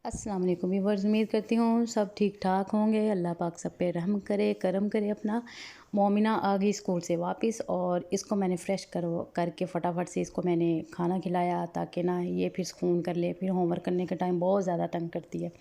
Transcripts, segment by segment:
अस्सलाम वालेकुम व्यूअर्स, उम्मीद करती हूँ सब ठीक ठाक होंगे। अल्लाह पाक सब पे रहम करे, करम करे अपना। मोमिना आ गई स्कूल से वापस और इसको मैंने फ़्रेश करके फटाफट से इसको मैंने खाना खिलाया ताकि ना ये फिर सुकून कर ले। फिर होमवर्क करने के टाइम बहुत ज़्यादा तंग करती है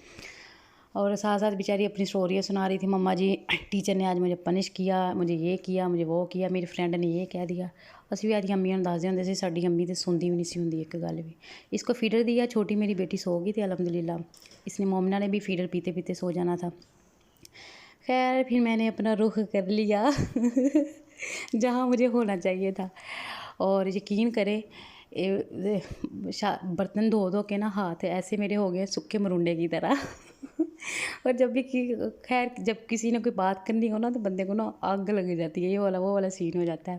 और साथ साथ बेचारी अपनी स्टोरियाँ सुना रही थी। मम्मा जी, टीचर ने आज मुझे पनिश किया, मुझे ये किया, मुझे वो किया, मेरी फ्रेंड ने ये कह दिया। ਅਸੀਂ ਵੀ ਆਦੀ ਅੰਮੀਆਂ ਨੂੰ ਦੱਸਦੇ ਹੁੰਦੇ ਸੀ, ਸਾਡੀ ਅੰਮੀ ਤੇ ਸੁਣਦੀ ਵੀ नहीं सी ਹੁੰਦੀ एक गल भी। इसको फीडर दिया, छोटी मेरी बेटी सो गई थी अल्हम्दुलिल्लाह। इसने मोमिना ने भी फीडर पीते पीते सो जाना था। खैर फिर मैंने अपना रुख कर लिया जहाँ मुझे होना चाहिए था। और यकीन करें बर्तन धो धो के ना हाथ ऐसे मेरे हो गए सूखे मरुंडे की तरह और जब भी खैर जब किसी ने कोई बात करनी हो ना तो बंदे को ना आग लग जाती है, ये वाला वो वाला सीन हो जाता है।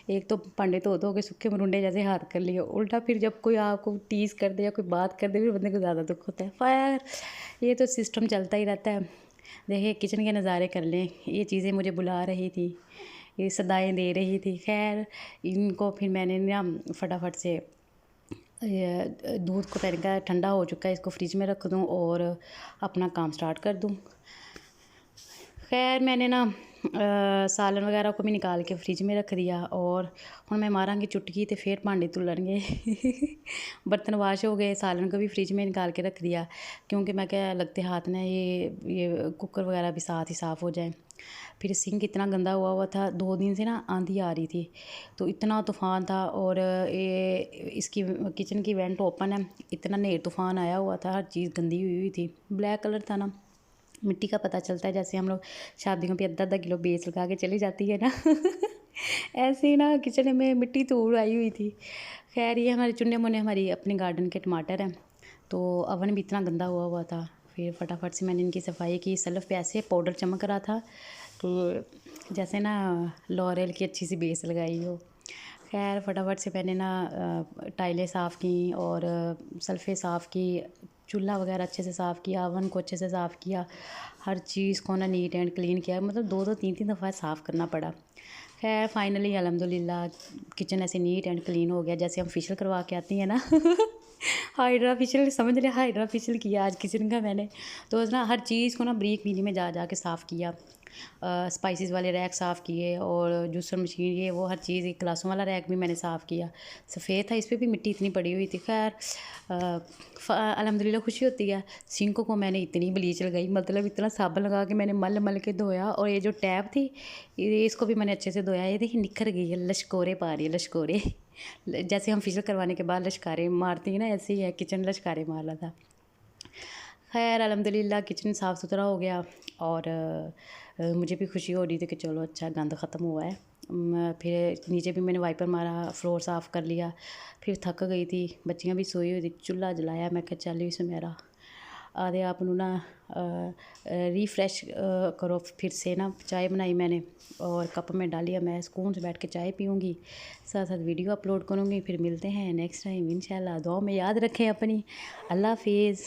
एक तो भांडे धो धो के सूखे मरुंडे जैसे हाथ कर लिए, उल्टा फिर जब कोई आपको टीज़ कर दे या कोई बात कर दे फिर बंदे को ज़्यादा दुख होता है। फायर ये तो सिस्टम चलता ही रहता है। देखिए किचन के नज़ारे कर लें, ये चीज़ें मुझे बुला रही थी, ये सदाएँ दे रही थी। खैर इनको फिर मैंने ना फटाफट से दूध को मैंने कहा ठंडा हो चुका है, इसको फ्रिज में रख दूँ और अपना काम स्टार्ट कर दूँ। खैर मैंने ना सालन वगैरह को भी निकाल के फ्रिज में रख दिया और हुण मैं मारांगी चुटकी तो फिर भांडे धुलणगे बर्तन वाश हो गए, सालन को भी फ्रिज में निकाल के रख दिया क्योंकि मैं क्या लगते हाथ ना ये कुकर वगैरह भी साथ ही साफ़ हो जाए। फिर सिंक इतना गंदा हुआ था, 2 दिन से ना आंधी आ रही थी तो इतना तूफ़ान था और ये इसकी किचन की वेंट ओपन है, इतना नेर तूफ़ान आया हुआ था, हर चीज़ गंदी हुई हुई थी। ब्लैक कलर था ना, मिट्टी का पता चलता है जैसे हम लोग शादियों पे आधा किलो बेस लगा के चली जाती है ना ऐसे ही ना किचन में मिट्टी धूल आई हुई थी। खैर ये हमारे चुन्ने मुन्ने हमारी अपने गार्डन के टमाटर हैं तो अवन भी इतना गंदा हुआ हुआ था। फिर फटाफट से मैंने इनकी सफाई की, सल्फ़ पे ऐसे पाउडर चमक रहा था तो जैसे ना लॉरेल की अच्छी सी बेस लगाई हो। खैर फटाफट से मैंने ना टाइलें साफ़ की और सल्फ़े साफ़ की, चूल्हा वगैरह अच्छे से साफ़ किया, ओवन को अच्छे से साफ़ किया, हर चीज़ को ना नीट एंड क्लीन किया। मतलब 2-2 3-3 दफ़ा साफ़ करना पड़ा। खैर फाइनली अल्हम्दुलिल्लाह किचन ऐसे नीट एंड क्लीन हो गया जैसे हम फेशियल करवा के आती हैं ना हाइड्रा फेशियल समझ लिया, हाइड्रा फेशियल किया आज किचन का मैंने। तो ना हर चीज़ को ना बारीक बीनी में जा जा के साफ़ किया। स्पाइसेस वाले रैक साफ़ किए और जूसर मशीन ये वो हर चीज़, एक गिलासों वाला रैक भी मैंने साफ़ किया। सफ़ेद था, इस पे भी मिट्टी इतनी पड़ी हुई थी। खैर अल्हम्दुलिल्लाह खुशी होती है। सिंक को मैंने इतनी ब्लीच लगाई, मतलब इतना साबुन लगा के मैंने मल मल के धोया और ये जो टैप थी इसको भी मैंने अच्छे से धोया। ये देखिए निखर गई है, लश्कोरे पा रही है, लश्कोरे जैसे हम फेशियल करवाने के बाद लश्कारे मारती हैं ना, ऐसे ही है किचन लश्कारे मार रहा था। खैर अल्हम्दुलिल्लाह किचन साफ़ सुथरा हो गया और मुझे भी खुशी हो रही थी कि चलो अच्छा गंद ख़त्म हुआ है। फिर नीचे भी मैंने वाइपर मारा, फ्लोर साफ़ कर लिया। फिर थक गई थी, बच्चियाँ भी सोई हुई थी, चूल्हा जलाया। मैं कहा चल इस मेरा आधे आप ना रिफ़्रेश करो। फिर से ना चाय बनाई मैंने और कप में डाली, मैं सुकून से बैठ के चाय पीऊँगी, साथ साथ वीडियो अपलोड करूँगी। फिर मिलते हैं नेक्स्ट टाइम इंशाल्लाह। दुआ में याद रखें अपनी। अल्लाह हाफ़िज़।